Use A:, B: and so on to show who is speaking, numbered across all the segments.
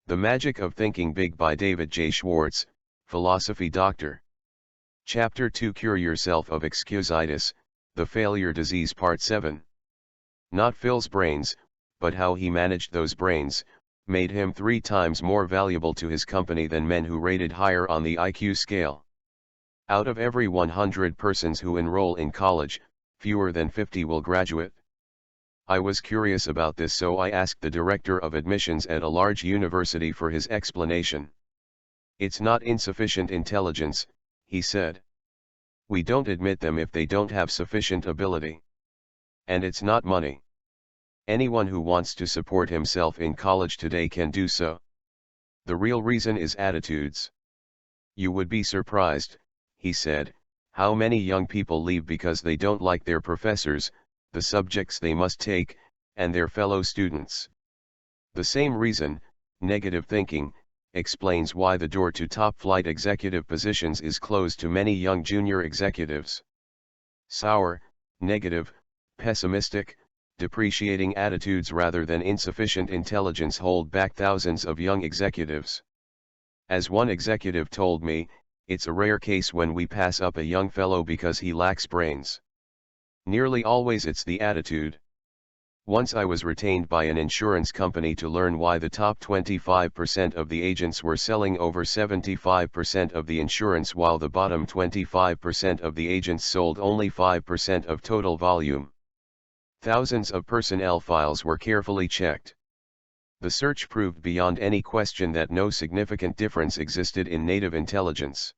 A: The Magic of Thinking Big by David J. Schwartz, Philosophy Doctor. Chapter 2 Cure Yourself of Excusitis, The Failure Disease Part 7. Not Phil's brains, but how he managed those brains, made him 3 times more valuable to his company than men who rated higher on the IQ scale. Out of every 100 persons who enroll in college, fewer than 50 will graduate. I was curious about this, so I asked the director of admissions at a large university for his explanation. "It's not insufficient intelligence," he said. "We don't admit them if they don't have sufficient ability. And it's not money. Anyone who wants to support himself in college today can do so. The real reason is attitudes. You would be surprised," he said, "how many young people leave because they don't like their professors, the subjects they must take, and their fellow students. The same reason, negative thinking, explains why the door to top-flight executive positions is closed to many young junior executives. Sour, negative, pessimistic, depreciating attitudes rather than insufficient intelligence hold back thousands of young executives. As one executive told me, it's a rare case when we pass up a young fellow because he lacks brains. Nearly always it's the attitude. Once I was retained by an insurance company to learn why the top 25% of the agents were selling over 75% of the insurance while the bottom 25% of the agents sold only 5% of total volume. Thousands of personnel files were carefully checked. The search proved beyond any question that no significant difference existed in native intelligence.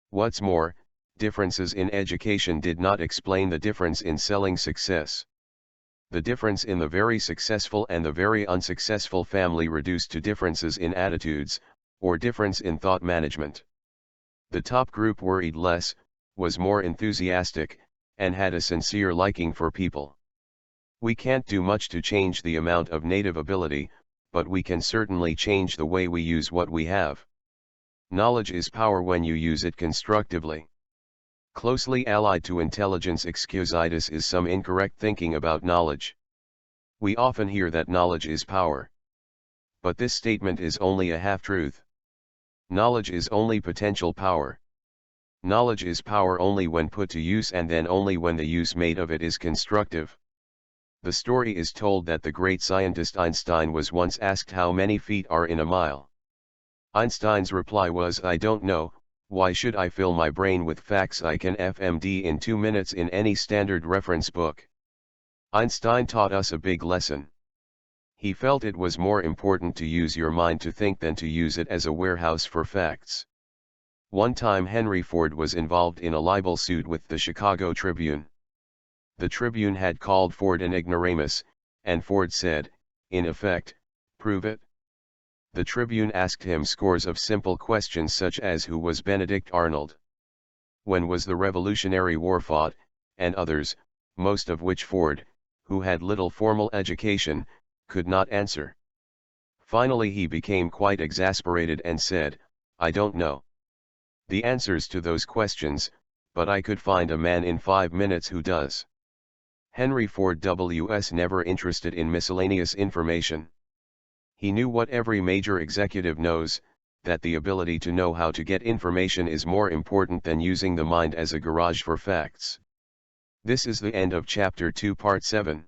A: What's more, differences in education did not explain the difference in selling success. The difference in the very successful and the very unsuccessful family reduced to differences in attitudes, or difference in thought management. The top group worried less, was more enthusiastic, and had a sincere liking for people. We can't do much to change the amount of native ability, but we can certainly change the way we use what we have. Knowledge is power when you use it constructively. Closely allied to intelligence excusitis is some incorrect thinking about knowledge. We often hear that knowledge is power. But this statement is only a half-truth. Knowledge is only potential power. Knowledge is power only when put to use, and then only when the use made of it is constructive. The story is told that the great scientist Einstein was once asked how many feet are in a mile. Einstein's reply was, "I don't know. Why should I fill my brain with facts I can FMD in 2 minutes in any standard reference book?" Einstein taught us a big lesson. He felt it was more important to use your mind to think than to use it as a warehouse for facts. One time Henry Ford was involved in a libel suit with the Chicago Tribune. The Tribune had called Ford an ignoramus, and Ford said, in effect, "Prove it." The Tribune asked him scores of simple questions such as who was Benedict Arnold? When was the Revolutionary War fought, and others, most of which Ford, who had little formal education, could not answer. Finally he became quite exasperated and said, "I don't know the answers to those questions, but I could find a man in 5 minutes who does." Henry Ford was never interested in miscellaneous information. He knew what every major executive knows, that the ability to know how to get information is more important than using the mind as a garage for facts. This is the end of Chapter 2 Part 7.